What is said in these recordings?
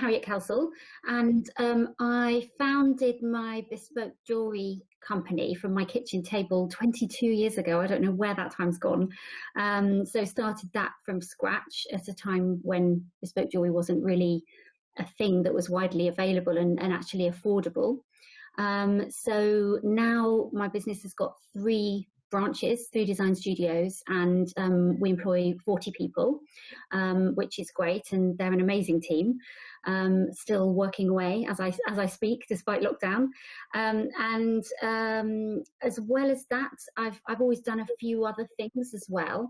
Harriet Kelsall, and I founded my bespoke jewellery company from my kitchen table 22 years ago. I don't know where that time's gone. So started that from scratch at a time when bespoke jewellery wasn't really a thing that was widely available and actually affordable. So now my business has got 3 branches, 3 design studios, and we employ 40 people, which is great, and they're an amazing team. Still working away as I speak, despite lockdown. And as well as that, I've always done a few other things as well.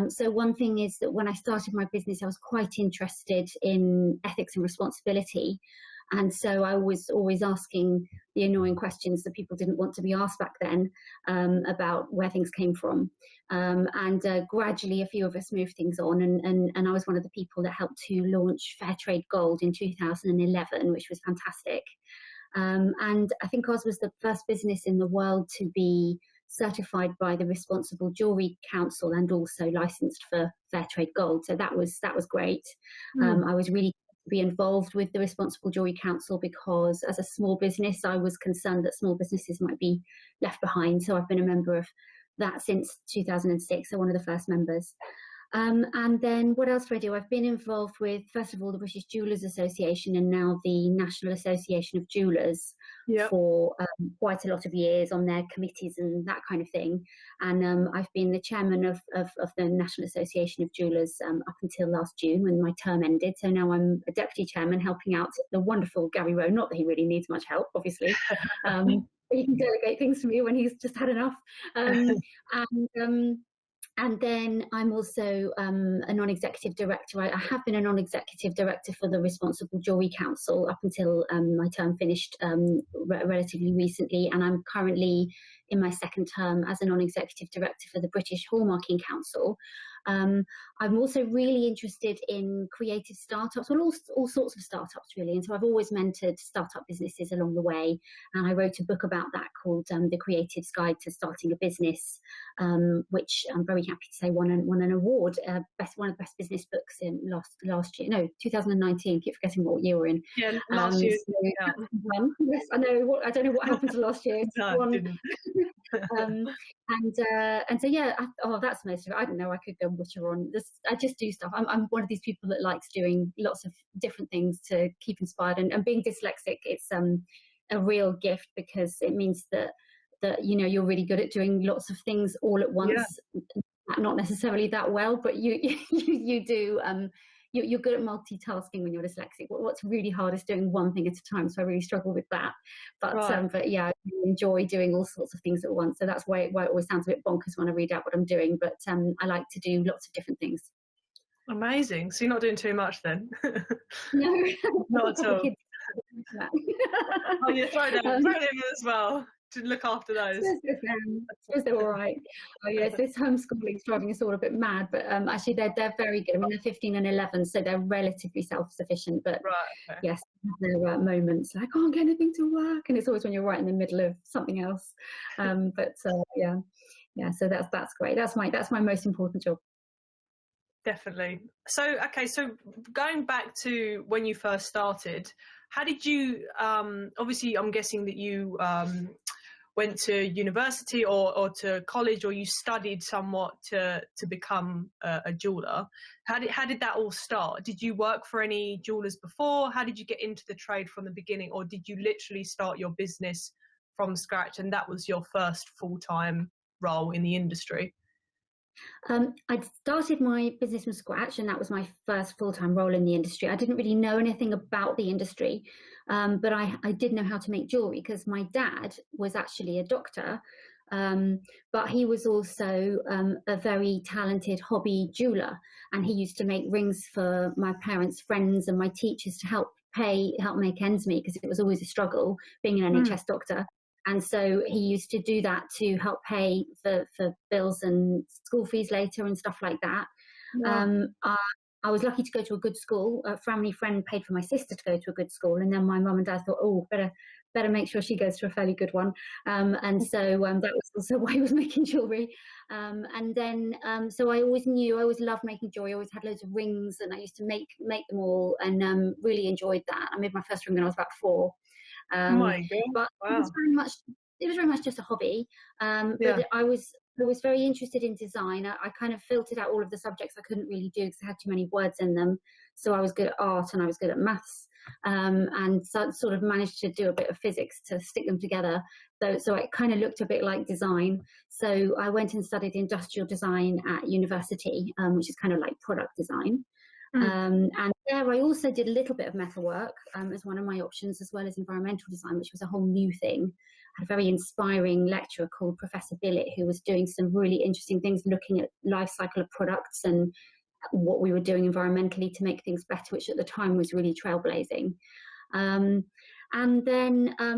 So one thing is that when I started my business, I was quite interested in ethics and responsibility. And so I was always asking the annoying questions that people didn't want to be asked back then, about where things came from. And gradually a few of us moved things on, and I was one of the people that helped to launch Fair Trade Gold in 2011, which was fantastic. And I think ours was the first business in the world to be certified by the Responsible Jewellery Council and also licensed for Fair Trade Gold. So that was great. I was really be involved with the Responsible Jewellery Council because as a small business, I was concerned that small businesses might be left behind. So I've been a member of that since 2006, so one of the first members. And then what else do I do? I've been involved with, first of all, the British Jewellers Association and now the National Association of Jewellers for quite a lot of years on their committees and that kind of thing. And I've been the chairman of the National Association of Jewellers up until last June when my term ended. So now I'm a deputy chairman helping out the wonderful Gary Rowe. Not that he really needs much help, obviously. He can delegate things to me when he's just had enough. And then I'm also a non-executive director. I have been a non-executive director for the Responsible Jewellery Council up until my term finished relatively recently. And I'm currently in my second term as a non-executive director for the British Hallmarking Council. I'm also really interested in creative startups, well, all sorts of startups really. And so I've always mentored startup businesses along the way. And I wrote a book about that called The Creative's Guide to Starting a Business, which I'm very happy to say won an award, one of the best business books in last year. No, 2019. Keep forgetting what year we're in. Yeah, last year. Yes, I know. I don't know what happened to last year. No, it didn't. And so yeah, that's most of it. I don't know. I could go witter on this. I just do stuff. I'm one of these people that likes doing lots of different things to keep inspired. And being dyslexic, it's a real gift because it means that you're really good at doing lots of things all at once. Not necessarily that well, but you do. You're good at multitasking when you're dyslexic. What's really hard is doing one thing at a time. So I really struggle with that. But yeah, I really enjoy doing all sorts of things at once. So that's why it always sounds a bit bonkers when I read out what I'm doing. But I like to do lots of different things. Amazing. So you're not doing too much then? No, not at all. Oh, you throw them as well to look after those. I suppose they're all right. Oh yes, this homeschooling is driving us all a bit mad, but actually they're very good. I mean, they're 15 and 11, so they're relatively self-sufficient. But yes, there are moments like, I can't get anything to work, and it's always when you're right in the middle of something else. Yeah. So that's great. That's my most important job. Definitely. So, okay, so going back to when you first started, how did you, obviously I'm guessing that you went to university or to college, or you studied somewhat to become a jeweller. How did that all start? Did you work for any jewellers before? How did you get into the trade from the beginning? Or did you literally start your business from scratch and that was your first full-time role in the industry? I'd started my business from scratch, and that was my first full-time role in the industry. I didn't really know anything about the industry, but I did know how to make jewellery because my dad was actually a doctor, but he was also a very talented hobby jeweller, and he used to make rings for my parents' friends and my teachers to help make ends meet because it was always a struggle being an NHS doctor. And so he used to do that to help pay for bills and school fees later and stuff like that. Wow. I was lucky to go to a good school. A family friend paid for my sister to go to a good school. And then my mum and dad thought, better better make sure she goes to a fairly good one. And so that was also why I was making jewellery. And then, so I always loved making jewellery. I always had loads of rings, and I used to make them all, and really enjoyed that. I made my first ring when I was about 4. My God. But Wow. it was very much just a hobby. But I was very interested in design. I kind of filtered out all of the subjects I couldn't really do because I had too many words in them. So I was good at art and I was good at maths. And so sort of managed to do a bit of physics to stick them together. So it kind of looked a bit like design. So I went and studied industrial design at university, which is kind of like product design. And there I also did a little bit of metalwork as one of my options, as well as environmental design, which was a whole new thing. I had a very inspiring lecturer called Professor Billett, who was doing some really interesting things, looking at life cycle of products and what we were doing environmentally to make things better, which at the time was really trailblazing. And then I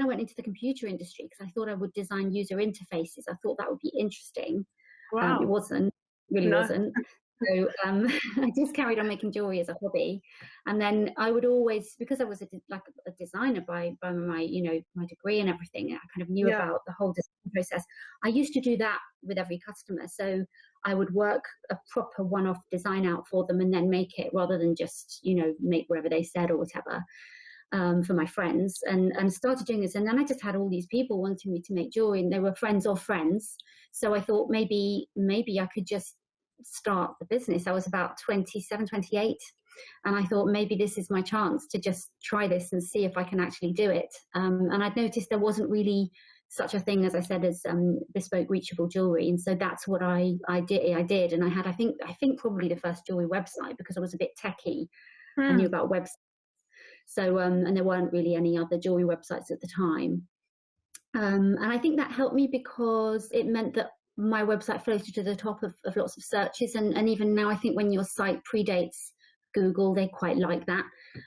went into the computer industry because I thought I would design user interfaces. I thought that would be interesting. Wow. It wasn't, wasn't. So I just carried on making jewelry as a hobby, and then I would always, because I was a designer by my my degree and everything, I kind of knew about the whole design process. I used to do that with every customer, so I would work a proper one-off design out for them and then make it, rather than just make wherever they said or whatever. For my friends, and started doing this, and then I just had all these people wanting me to make jewelry, and they were friends of friends. So I thought maybe I could just start the business. I was about 27, 28, and I thought maybe this is my chance to just try this and see if I can actually do it. And I'd noticed there wasn't really such a thing, as I said, as bespoke reachable jewelry, and so that's what I did. And I had, I think probably the first jewelry website, because I was a bit techie. I knew about websites. So, and there weren't really any other jewelry websites at the time. And I think that helped me because it meant that my website floated to the top of lots of searches. And even now, I think when your site predates Google, they quite like that.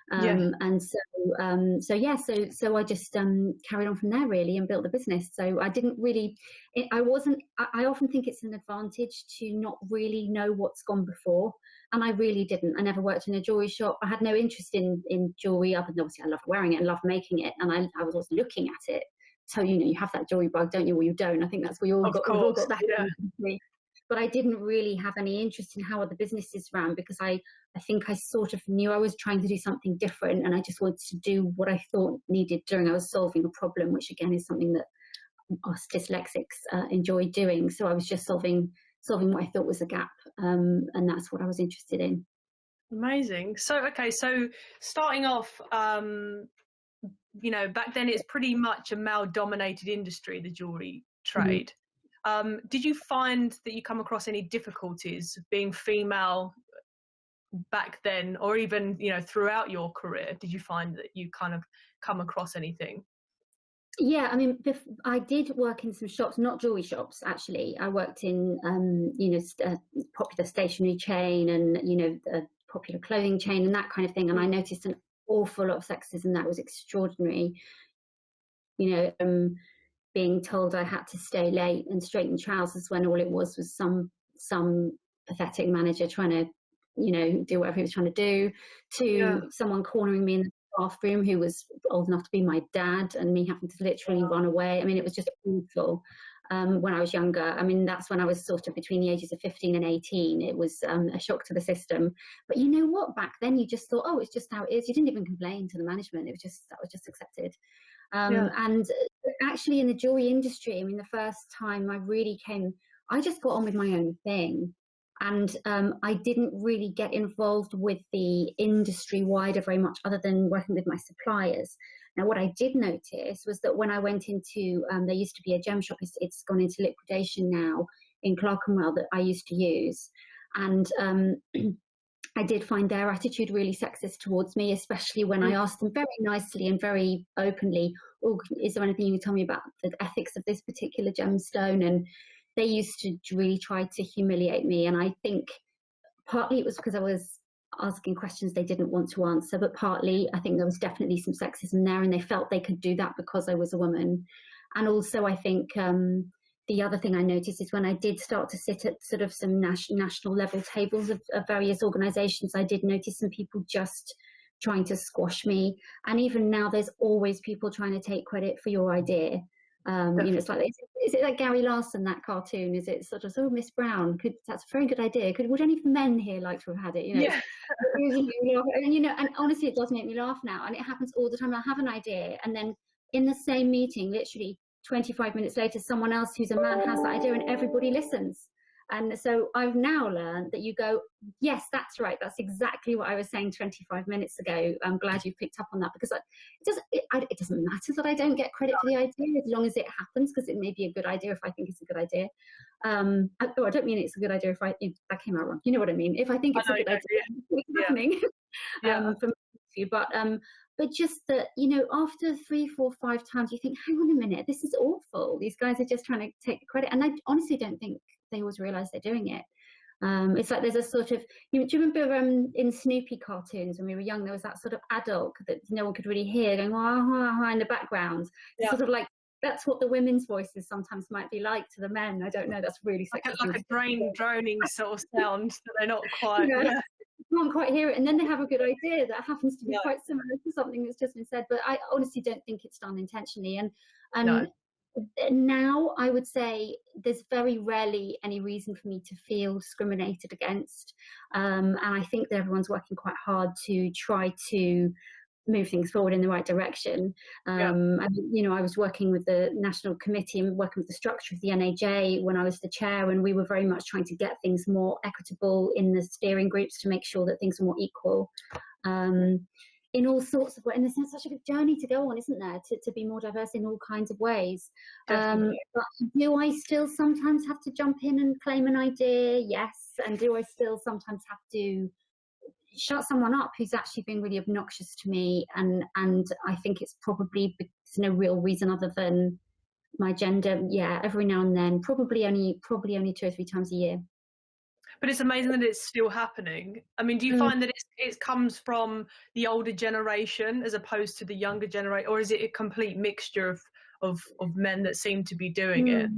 And so I just carried on from there, really, and built the business. So I didn't really, I often think it's an advantage to not really know what's gone before. And I really didn't. I never worked in a jewelry shop. I had no interest in jewelry, other than obviously I loved wearing it and loved making it. And I was also looking at it. So, you have that jewelry bug, don't you? Or you don't. I think that's we all got that. Yeah. But I didn't really have any interest in how other businesses ran, because I think I sort of knew I was trying to do something different, and I just wanted to do what I thought needed doing. I was solving a problem, which again is something that us dyslexics enjoy doing. So I was just solving what I thought was a gap, and that's what I was interested in. Amazing. So starting off, back then it's pretty much a male-dominated industry, the jewelry trade. Did you find that you come across any difficulties being female back then, or even throughout your career? Did you find that you kind of come across anything? Yeah, I mean, I did work in some shops, not jewelry shops, actually. I worked in, a popular stationery chain and, a popular clothing chain and that kind of thing. And I noticed an awful lot of sexism that was extraordinary. Being told I had to stay late and straighten trousers when all it was some pathetic manager trying to, do whatever he was trying to do, to someone cornering me in the bathroom who was old enough to be my dad, and me having to literally run away. I mean, it was just awful. When I was younger, I mean, that's when I was sort of between the ages of 15 and 18. It was a shock to the system. But you know what? Back then, you just thought, oh, it's just how it is. You didn't even complain to the management. That was just accepted. And actually, in the jewelry industry, I mean, the first time I just got on with my own thing. And I didn't really get involved with the industry wider very much, other than working with my suppliers. Now, what I did notice was that when I went into, there used to be a gem shop, it's gone into liquidation now, in Clerkenwell, that I used to use. And I did find their attitude really sexist towards me, especially when I asked them very nicely and very openly, oh, is there anything you can tell me about the ethics of this particular gemstone? And they used to really try to humiliate me. And I think partly it was because I was asking questions they didn't want to answer, but partly I think there was definitely some sexism there, and they felt they could do that because I was a woman. And also I think the other thing I noticed is when I did start to sit at sort of some national level tables of various organisations, I did notice some people just trying to squash me. And even now, there's always people trying to take credit for your idea. It's like, is it like Gary Larson, that cartoon? Is it sort of, oh, Miss Brown, that's a very good idea. Would any men here like to have had it? Yeah. And honestly, it does make me laugh now. And it happens all the time. I have an idea, and then in the same meeting, literally 25 minutes later, someone else who's a man has that idea, and everybody listens. And so I've now learned that you go, yes, that's right. That's exactly what I was saying 25 minutes ago. I'm glad you picked up on that, because it doesn't matter that I don't get credit for the idea, as long as it happens, because it may be a good idea if I think it's a good idea. I don't mean it's a good idea if that came out wrong. You know what I mean? If I think it's a good idea, it's happening. But just that, after 3, 4, 5 times, you think, hang on a minute, this is awful. These guys are just trying to take the credit. And I honestly don't think they always realize they're doing it. It's like there's a sort of, do you remember in Snoopy cartoons when we were young, there was that sort of adult that no one could really hear going, wah, wah, wah, in the background. Yeah. Sort of like, that's what the women's voices sometimes might be like to the men. I don't know, that's really sexy. Like a droning sort of sound that they're not quite... Yeah. Can't quite hear it, and then they have a good idea that happens to be quite similar to something that's just been said, but I honestly don't think it's done intentionally. And now I would say there's very rarely any reason for me to feel discriminated against, and I think that everyone's working quite hard to try to move things forward in the right direction. I was working with the National Committee and working with the structure of the NAJ when I was the chair, and we were very much trying to get things more equitable in the steering groups to make sure that things were more equal. In all sorts of ways, and there's such a big journey to go on, isn't there, to be more diverse in all kinds of ways. But do I still sometimes have to jump in and claim an idea? Yes. And do I still sometimes have to shut someone up who's actually been really obnoxious to me? And I think it's probably, there's no real reason other than my gender. Yeah, every now and then, probably only 2 or 3 times a year. But it's amazing that it's still happening. I mean, do you find that it comes from the older generation as opposed to the younger generation, or is it a complete mixture of men that seem to be doing it?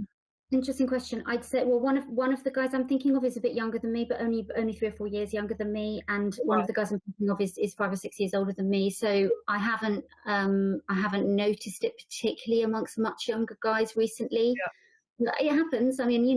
Interesting question. I'd say, well, one of the guys I'm thinking of is a bit younger than me, but only 3 or 4 years younger than me, and one of the guys I'm thinking of is 5 or 6 years older than me. So I haven't noticed it particularly amongst much younger guys recently. Yeah. It happens. I mean,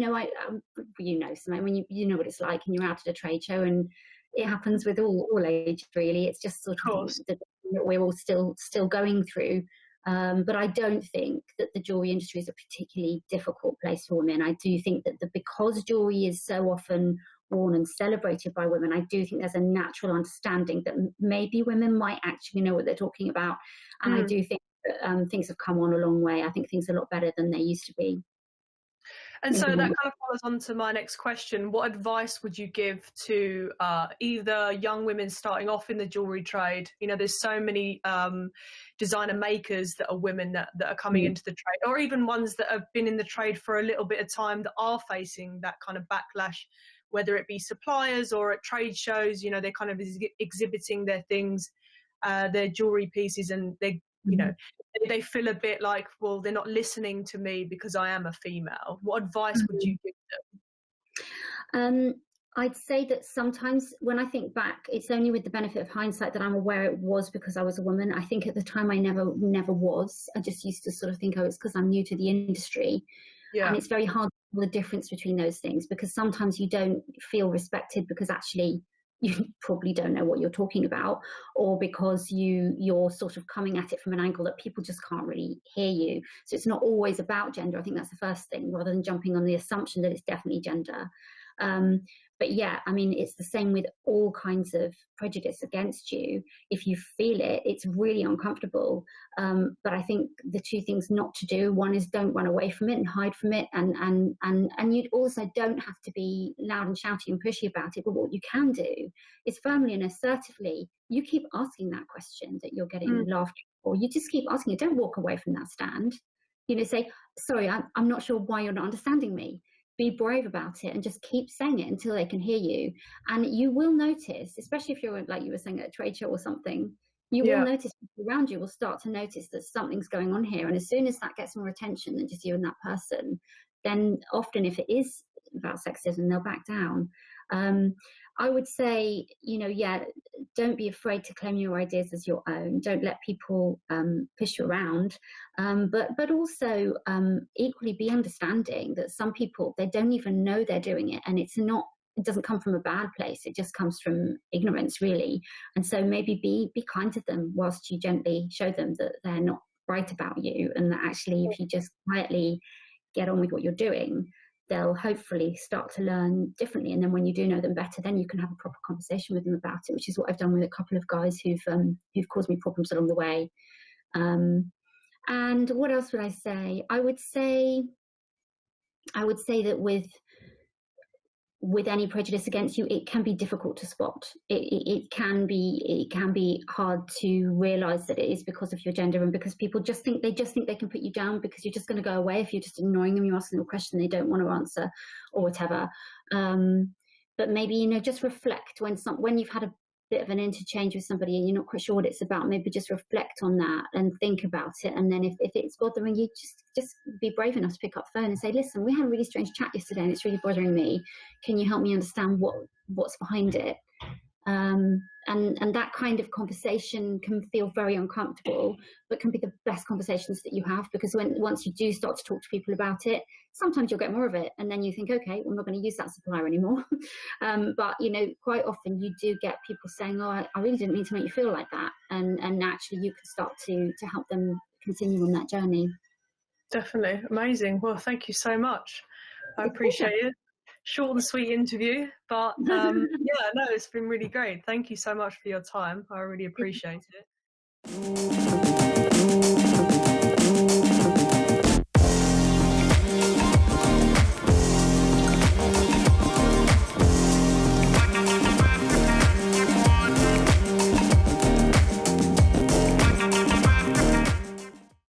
Simone, when you know what it's like, and you're out at a trade show, and it happens with all age really. It's just sort of that we're all still going through. But I don't think that the jewellery industry is a particularly difficult place for women. I do think that because jewellery is so often worn and celebrated by women, I do think there's a natural understanding that maybe women might actually know what they're talking about. And I do think that things have come on a long way. I think things are a lot better than they used to be. And so that kind of follows on to my next question. What advice would you give to either young women starting off in the jewellery trade? There's so many designer makers that are women that are coming into the trade, or even ones that have been in the trade for a little bit of time that are facing that kind of backlash, whether it be suppliers or at trade shows. They're kind of exhibiting their things, their jewellery pieces, and they feel a bit like, well, they're not listening to me because I am a female. What advice would you give them? I'd say that sometimes when I think back, it's only with the benefit of hindsight that I'm aware it was because I was a woman. I think at the time I never was. I just used to sort of think, it's because I'm new to the industry. Yeah. And it's very hard to tell the difference between those things, because sometimes you don't feel respected because actually you probably don't know what you're talking about, or because you're sort of coming at it from an angle that people just can't really hear you. So it's not always about gender. I think that's the first thing, rather than jumping on the assumption that it's definitely gender. But yeah, I mean, it's the same with all kinds of prejudice against you. If you feel it, it's really uncomfortable. But I think the 2 things not to do, one is don't run away from it and hide from it. And you also don't have to be loud and shouty and pushy about it. But what you can do is firmly and assertively, you keep asking that question that you're getting laughed at, or you just keep asking it. Don't walk away from that stand. Say, sorry, I'm not sure why you're not understanding me. Be brave about it and just keep saying it until they can hear you. And you will notice, especially if you're, like you were saying, at a trade show or something, you will notice around you will start to notice that something's going on here. And as soon as that gets more attention than just you and that person, then often if it is about sexism, they'll back down. I would say, yeah, don't be afraid to claim your ideas as your own. Don't let people push you around. But also equally be understanding that some people, they don't even know they're doing it, and it doesn't come from a bad place. It just comes from ignorance, really. And so maybe be kind to them whilst you gently show them that they're not right about you, and that actually if you just quietly get on with what you're doing, they'll hopefully start to learn differently. And then when you do know them better, then you can have a proper conversation with them about it, which is what I've done with a couple of guys who've caused me problems along the way. And what else would I say? I would say that with any prejudice against you, it can be difficult to spot. It can be hard to realize that it is because of your gender, and because people just think they can put you down because you're just going to go away if you're just ignoring them. You're asking them a question they don't want to answer, or whatever. But maybe just reflect when you've had a bit of an interchange with somebody and you're not quite sure what it's about. Maybe just reflect on that and think about it. And then if it's bothering you, just be brave enough to pick up the phone and say, listen, we had a really strange chat yesterday and it's really bothering me. Can you help me understand what's behind it? And that kind of conversation can feel very uncomfortable, but can be the best conversations that you have, because once you do start to talk to people about it, sometimes you'll get more of it, and then you think, okay, we're not going to use that supplier anymore. But quite often you do get people saying, oh, I really didn't mean to make you feel like that, and actually you can start to help them continue on that journey. Definitely. Amazing. Well, thank you so much. I appreciate it. Short and sweet interview, but yeah, no, it's been really great. Thank you so much for your time. I really appreciate it.